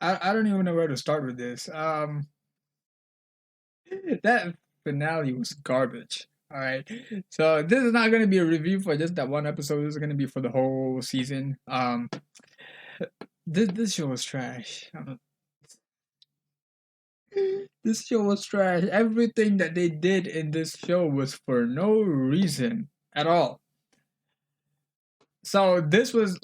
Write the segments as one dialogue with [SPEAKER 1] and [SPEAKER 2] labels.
[SPEAKER 1] I don't even know where to start with this. That finale was garbage. All right, so this is not going to be a review for just that one episode. This is going to be for the whole season. This show was trash. This show was trash. Everything that they did in this show was for no reason at all. So this is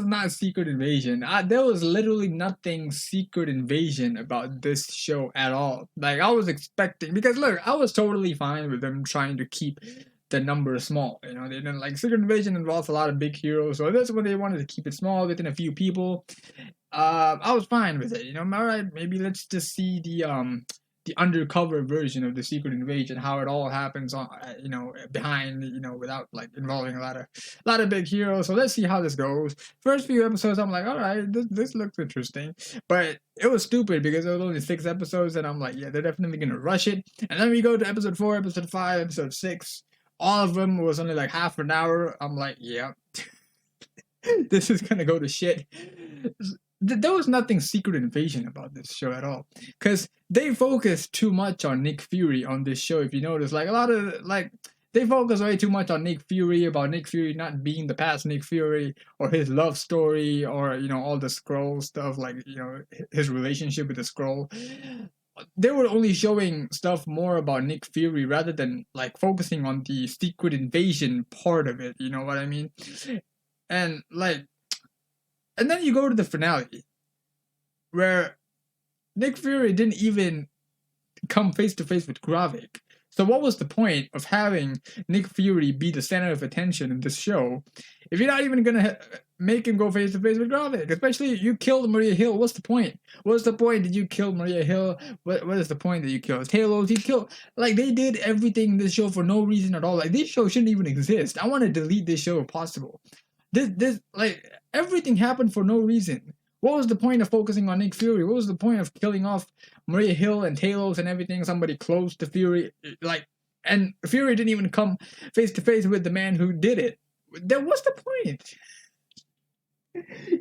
[SPEAKER 1] not Secret Invasion. There was literally nothing Secret Invasion about this show at all. Like I was expecting, because look, I was totally fine with them trying to keep the number small. You know, they didn't like Secret Invasion involves a lot of big heroes, so that's when they wanted to keep it small within a few people. I was fine with it. You know, all right, maybe let's just see the undercover version of the Secret Invasion, how it all happens on, behind, without like involving a lot of big heroes. So let's see how this goes. First few episodes, I'm like, all right, this looks interesting, but it was stupid because it was only 6 episodes, and I'm like, yeah, they're definitely gonna rush it. And then we go to episode 4, episode 5, episode 6. All of them was only like half an hour. I'm like, yeah, this is gonna go to shit. There was nothing Secret Invasion about this show at all, because they focus too much on Nick Fury on this show. If you notice, like a lot of like they focus way too much on Nick Fury, about Nick Fury not being the past Nick Fury, or his love story, or all the Skrull stuff, like his relationship with the Skrull. They were only showing stuff more about Nick Fury rather than like focusing on the Secret Invasion part of it. You know what I mean? And like, and then you go to the finale where Nick Fury didn't even come face to face with Gravik. So what was the point of having Nick Fury be the center of attention in this show if you're not even gonna make him go face to face with Gravik? Especially you killed Maria Hill. What's the point? What's the point? Did you kill Maria Hill? What is the point that you killed Talos? You killed, like, they did everything in this show for no reason at all. Like, this show shouldn't even exist. I want to delete this show if possible. This like everything happened for no reason. What was the point of focusing on Nick Fury? What was the point of killing off Maria Hill and Talos and everything? Somebody close to Fury, like, and Fury didn't even come face to face with the man who did it. What's the point?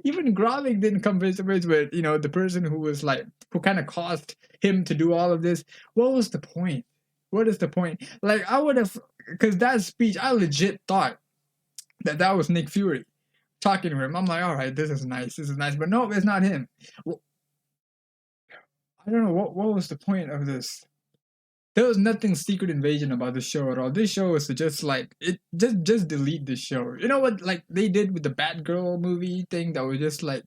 [SPEAKER 1] Even Gravik didn't come face to face with the person who was like who kind of caused him to do all of this. What was the point? What is the point? Like, I would have, because that speech, I legit thought that was Nick Fury talking to him. I'm like, all right, this is nice, but no, it's not him. Well, I don't know what was the point of this. There was nothing Secret Invasion about this show at all. This show was just like it. Just delete this show. You know what? Like they did with the Batgirl movie thing. That was just like,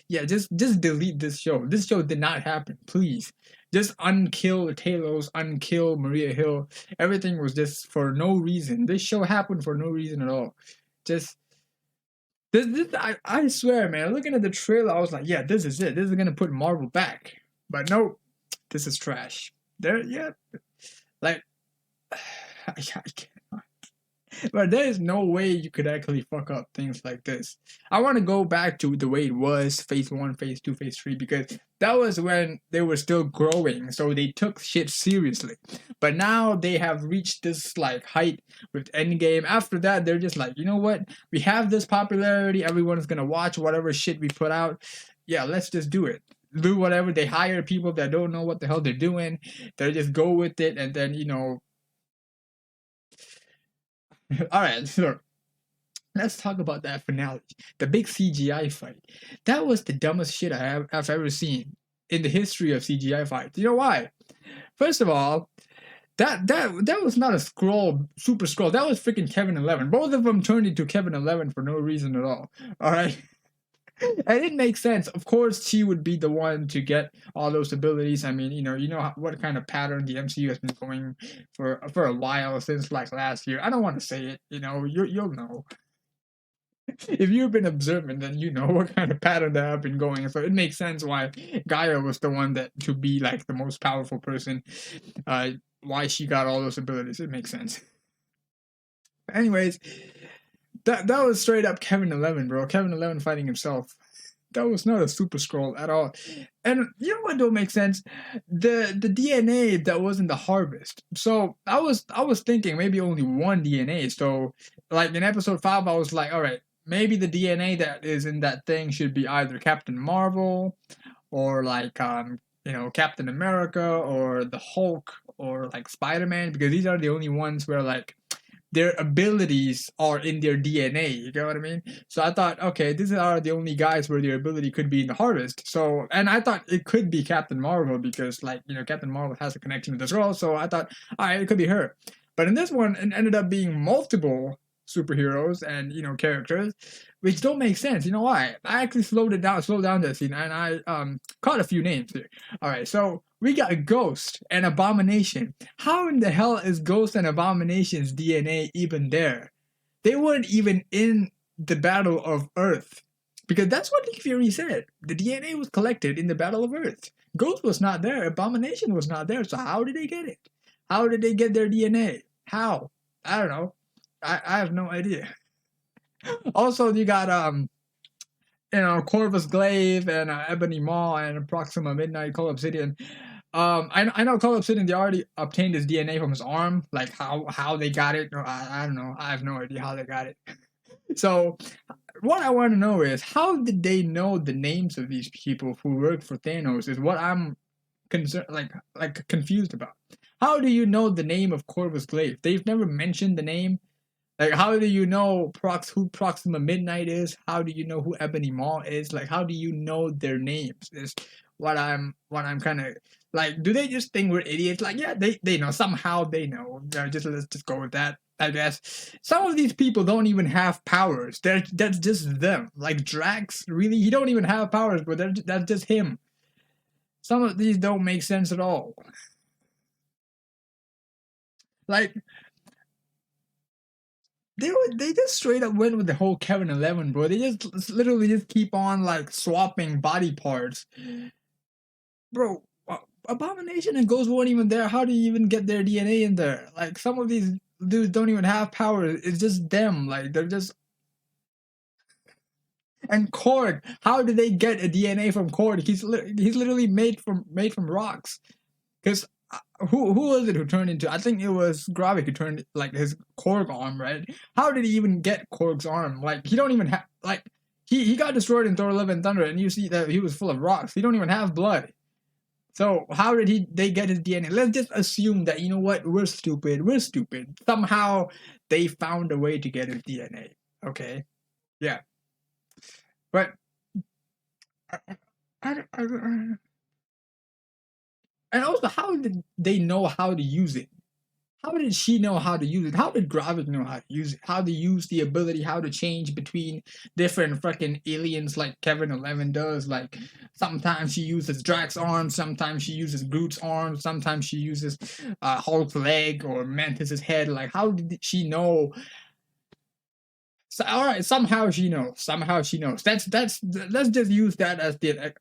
[SPEAKER 1] yeah, just delete this show. This show did not happen. Please, just unkill Talos, unkill Maria Hill. Everything was just for no reason. This show happened for no reason at all. Just I swear, man. Looking at the trailer, I was like, yeah, this is it. This is gonna put Marvel back. But no, this is trash. There, yeah, like I can't. But there is no way you could actually fuck up things like this. I want to go back to the way it was, phase 1, phase 2, phase 3, because that was when they were still growing, so they took shit seriously. But now they have reached this like height with Endgame. After that, they're just like, you know what? We have this popularity, everyone's gonna watch whatever shit we put out. Yeah, let's just do it. Do whatever. They hire people that don't know what the hell they're doing. They just go with it, and then all right, so let's talk about that finale. The big CGI fight. That was the dumbest shit I've ever seen in the history of CGI fights. You know why? First of all, that was not a scroll, super scroll. That was freaking Kevin 11. Both of them turned into Kevin 11 for no reason at all. All right. And it makes sense. Of course, she would be the one to get all those abilities. I mean, what kind of pattern the MCU has been going for a while, since like last year. I don't want to say it. You'll know. If you've been observant, then you know what kind of pattern that have been going. So it makes sense why Gaia was the one that to be like the most powerful person. Why she got all those abilities. It makes sense. Anyways, that was straight up Kevin 11, bro. Kevin 11 fighting himself. That was not a super scroll at all. And you know what don't make sense? The DNA that was in the harvest. So I was thinking maybe only one DNA. So like in episode 5, I was like, all right, maybe the DNA that is in that thing should be either Captain Marvel or like Captain America or the Hulk or like Spider-Man, because these are the only ones where like their abilities are in their DNA. You get what I mean? So I thought, okay, these are the only guys where their ability could be in the harvest. So, and I thought it could be Captain Marvel because, like, Captain Marvel has a connection with this girl. So I thought, all right, it could be her. But in this one, it ended up being multiple superheroes and characters, which don't make sense. You know why? I actually slowed down that scene, and I caught a few names here. All right, so we got Ghost and Abomination. How in the hell is Ghost and Abomination's DNA even there? They weren't even in the Battle of Earth. Because that's what Nick Fury said. The DNA was collected in the Battle of Earth. Ghost was not there. Abomination was not there. So how did they get it? How did they get their DNA? How? I don't know. I have no idea. Also, you got Corvus Glaive and Ebony Maw and Proxima Midnight, Cull Obsidian. I know Cull Obsidian, they already obtained his DNA from his arm. Like how they got it, I don't know. I have no idea how they got it. So what I want to know is, how did they know the names of these people who worked for Thanos? Is what I'm concerned, like confused about. How do you know the name of Corvus Glaive? They've never mentioned the name. Like, how do you know who Proxima Midnight is? How do you know who Ebony Maw is? Like, how do you know their names? Is what I'm kind of like. Do they just think we're idiots? Like, yeah, they know, somehow they know. Let's just go with that. I guess some of these people don't even have powers. That's just them. Like Drax, really, he don't even have powers, but that's just him. Some of these don't make sense at all. Like, they just straight up went with the whole Kevin 11, bro. They just literally just keep on like swapping body parts, bro. Abomination and Ghost weren't even there. How do you even get their DNA in there? Like, some of these dudes don't even have powers. It's just them. Like, they're just. And Korg, how did they get a DNA from Korg? He's literally made from rocks. Because who was it who turned into? I think it was Gravik who turned like his Korg arm, right? How did he even get Korg's arm? Like, he don't even have like he got destroyed in Thor: Love and Thunder, and you see that he was full of rocks. He don't even have blood. So how did they get his DNA? Let's just assume that, you know what, we're stupid. We're stupid. Somehow they found a way to get his DNA. Okay, yeah, but I and also, how did they know how to use it? How did she know how to use it? How did Gravik know how to use it? How to use the ability, how to change between different fucking aliens like Kevin 11 does. Like, sometimes she uses Drax's arm, sometimes she uses Groot's arm, sometimes she uses Hulk's leg or Mantis's head. Like, how did she know? So, all right, somehow she knows. Somehow she knows. That's let's just use that as the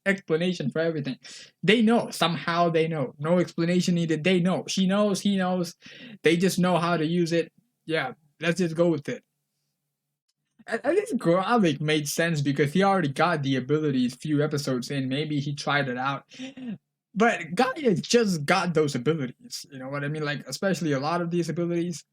[SPEAKER 1] explanation for everything. They know. Somehow they know. No explanation needed. They know. She knows. He knows. They just know how to use it. Yeah, let's just go with it. At least Gravik made sense because he already got the abilities few episodes in. Maybe he tried it out. But Gaia just got those abilities. You know what I mean? Like, especially a lot of these abilities.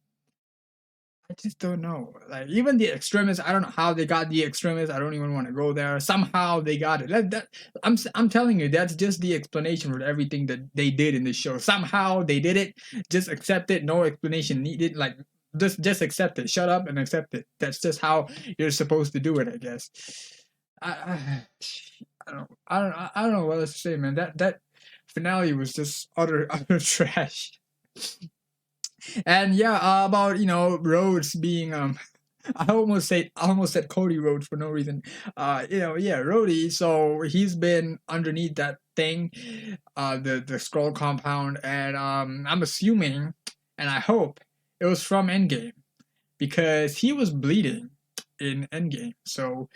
[SPEAKER 1] I just don't know. Like, even the extremists, I don't know how they got the extremists. I don't even want to go there. Somehow they got it. I'm telling you, that's just the explanation for everything that they did in this show. Somehow they did it. Just accept it. No explanation needed. Like, just accept it. Shut up and accept it. That's just how you're supposed to do it, I guess. I don't know what else to say, man. That finale was just utter trash. And yeah, about Rhodes being I almost said Cody Rhodes for no reason. Yeah, Rhodey. So he's been underneath that thing, the scroll compound, and I'm assuming, and I hope it was from Endgame because he was bleeding in Endgame. So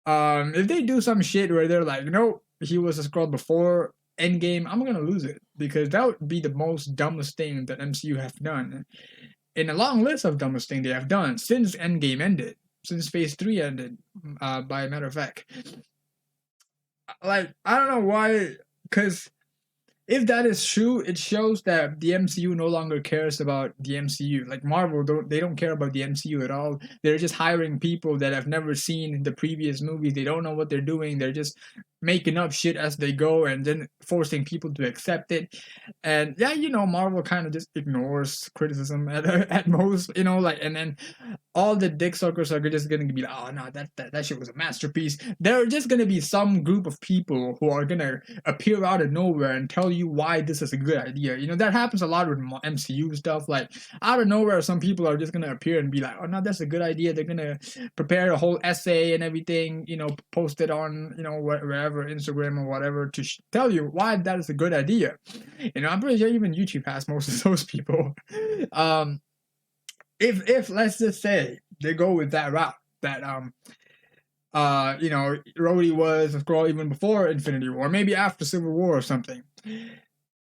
[SPEAKER 1] if they do some shit where they're like, nope, he was a scroll before Endgame, I'm gonna lose it because that would be the most dumbest thing that MCU have done in a long list of dumbest thing they have done since Endgame ended, since Phase 3 ended. By a matter of fact, like, I don't know why, because if that is true, it shows that the MCU no longer cares about the MCU. Like Marvel, don't care about the MCU at all. They're just hiring people that have never seen the previous movies. They don't know what they're doing. They're just making up shit as they go and then forcing people to accept it. And yeah, Marvel kind of just ignores criticism at most, like, and then all the dick suckers are just gonna be like, oh no, that shit was a masterpiece. There are just gonna be some group of people who are gonna appear out of nowhere and tell you why this is a good idea. That happens a lot with MCU stuff. Like out of nowhere, some people are just gonna appear and be like, oh no, that's a good idea. They're gonna prepare a whole essay and everything, post it on, wherever, Instagram or whatever, to tell you why that is a good idea. I'm pretty sure even YouTube has most of those people. If let's just say they go with that route, that Rhodey was a Skrull even before Infinity War, maybe after Civil War or something.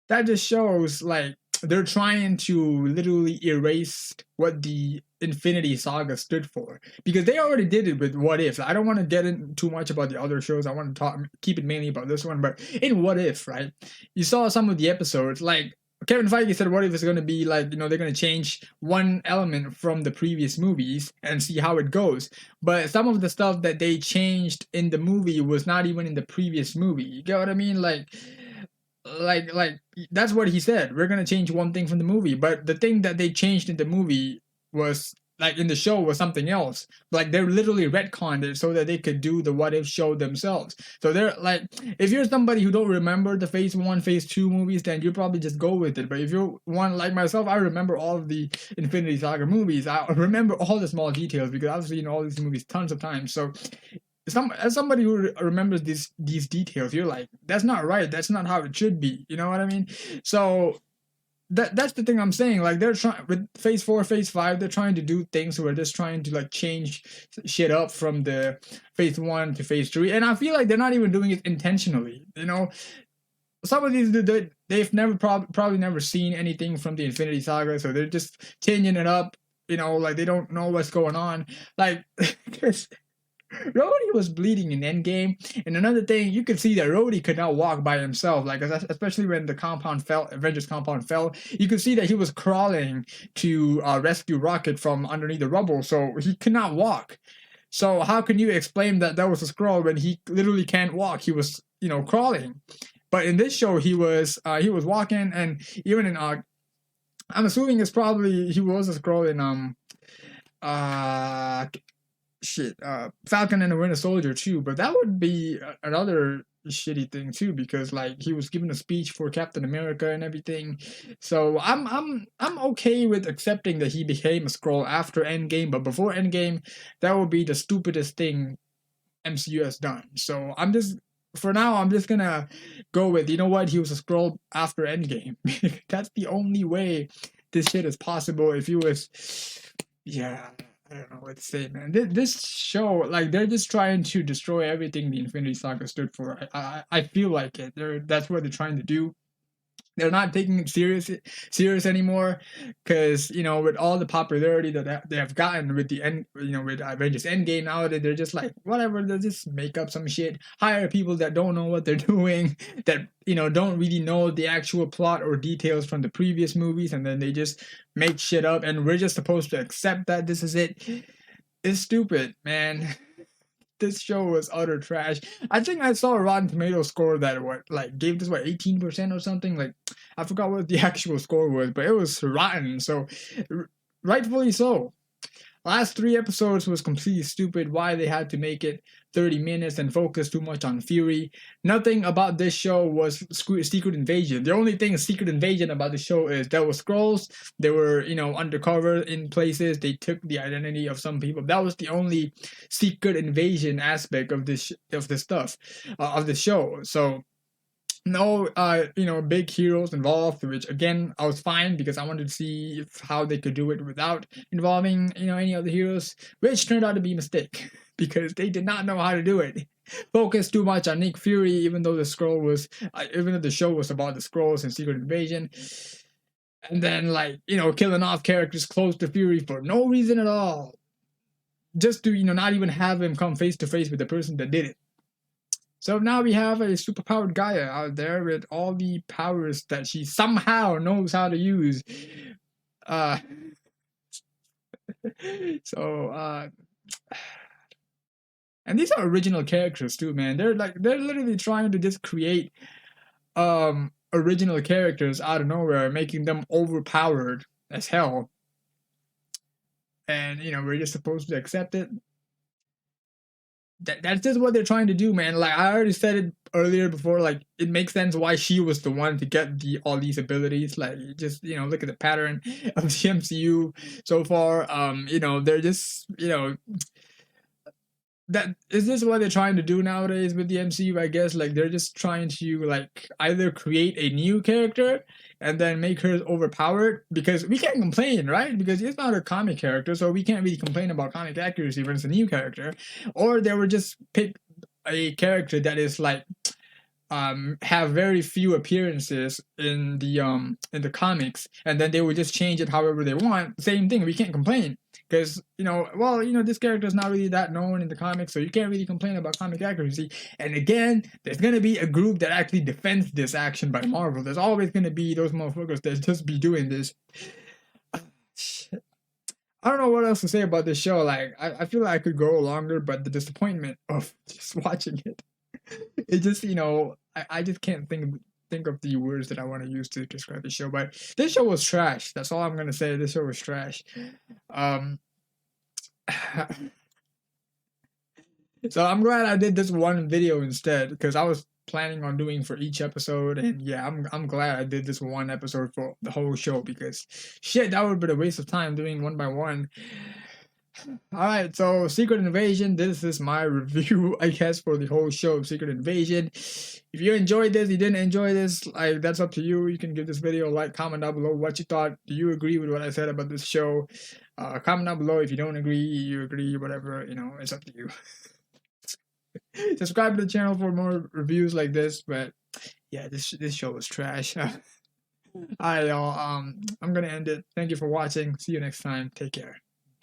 [SPEAKER 1] That just shows like they're trying to literally erase what the Infinity Saga stood for, because they already did it with What If. I don't want to get in too much about the other shows. I want to keep it mainly about this one. But in What If, right, you saw some of the episodes. Like Kevin Feige said, what if it's going to be like, they're going to change one element from the previous movies and see how it goes. But some of the stuff that they changed in the movie was not even in the previous movie. You get what I mean? Like that's what he said. We're going to change one thing from the movie. But the thing that they changed in the movie was, like in the show, was something else. Like they're literally retconned it so that they could do the What If show themselves. So they're like, if you're somebody who don't remember the Phase 1, Phase 2 movies, then you probably just go with it. But if you're one like myself, I remember all of the Infinity Saga movies. I remember all the small details because I've seen all these movies tons of times. So as somebody who remembers these details, you're like, that's not right. That's not how it should be. You know what I mean? So that's the thing I'm saying. Like they're trying with Phase 4, Phase 5, they're trying to do things where they're just trying to like change shit up from the Phase 1 to Phase 3, and I feel like they're not even doing it intentionally. Some of these they've never probably never seen anything from the Infinity Saga, so they're just changing it up. Like they don't know what's going on. Like Rhodey was bleeding in Endgame, and another thing, you could see that Rhodey could not walk by himself. Like especially when the compound fell, Avengers compound fell, you could see that he was crawling to rescue Rocket from underneath the rubble, so he could not walk. So how can you explain that was a Skrull when he literally can't walk? He was, crawling. But in this show, he was walking, and even in I'm assuming it's probably he was a Skrull in uh Falcon and the Winter Soldier too, but that would be another shitty thing too, because like he was giving a speech for Captain America and everything. So I'm okay with accepting that he became a Skrull after Endgame, but before Endgame, that would be the stupidest thing MCU has done. So for now, I'm just gonna go with, he was a Skrull after Endgame. That's the only way this shit is possible. If he was, yeah, I don't know what to say, man. This show, like, they're just trying to destroy everything the Infinity Saga stood for. I feel like it. That's what they're trying to do. They're not taking it serious anymore, because with all the popularity that they have gotten with the end, with Avengers Endgame, nowadays they're just like, whatever, they'll just make up some shit, hire people that don't know what they're doing, that don't really know the actual plot or details from the previous movies, and then they just make shit up, and we're just supposed to accept that this is it. It's stupid, man. This show was utter trash. I think I saw a Rotten Tomatoes score that gave this 18% or something. Like I forgot what the actual score was, but it was rotten. So rightfully so. Last 3 episodes was completely stupid. Why they had to make it 30 minutes and focus too much on Fury. Nothing about this show was Secret Invasion. The only thing Secret Invasion about the show is there were Skrulls. They were, undercover in places. They took the identity of some people. That was the only Secret Invasion aspect of this stuff of the show. So no big heroes involved, which again I was fine, because I wanted to see how they could do it without involving any of the heroes, which turned out to be a mistake because they did not know how to do it. Focus too much on Nick Fury, even though the show was about the Skrulls and Secret Invasion, and then killing off characters close to Fury for no reason at all, just to not even have him come face to face with the person that did it. So now we have a superpowered Gaia out there with all the powers that she somehow knows how to use. Uh, so and these are original characters too, man. They're literally trying to just create original characters out of nowhere, making them overpowered as hell. And we're just supposed to accept it. That's just what they're trying to do, man. Like I already said it earlier before, like it makes sense why she was the one to get all these abilities. Like just look at the pattern of the MCU so far. They're just that is this what they're trying to do nowadays with the MCU, I guess. Like they're just trying to like either create a new character and then make her overpowered, because we can't complain, right? Because it's not a comic character, so we can't really complain about comic accuracy when it's a new character. Or they would just pick a character that is like have very few appearances in the comics, and then they would just change it however they want. Same thing, we can't complain because this character is not really that known in the comics, so you can't really complain about comic accuracy. And again, there's gonna be a group that actually defends this action by Marvel. There's always gonna be those motherfuckers that just be doing this. I don't know what else to say about this show. Like I feel like I could go longer, but the disappointment of just watching it, it just I just can't think of the words that I want to use to describe the show. But this show was trash. That's all I'm gonna say. This show was trash. So I'm glad I did this one video instead, because I was planning on doing for each episode, and yeah, I'm glad I did this one episode for the whole show, because shit, that would have been a waste of time doing one by one. Alright, so Secret Invasion, this is my review, I guess, for the whole show of Secret Invasion. If you enjoyed this, you didn't enjoy this, like, that's up to you. You can give this video a like, comment down below what you thought. Do you agree with what I said about this show? Comment down below if you don't agree, you agree, whatever, it's up to you. Subscribe to the channel for more reviews like this, but yeah, this show was trash. Alright, y'all, I'm gonna end it. Thank you for watching. See you next time. Take care.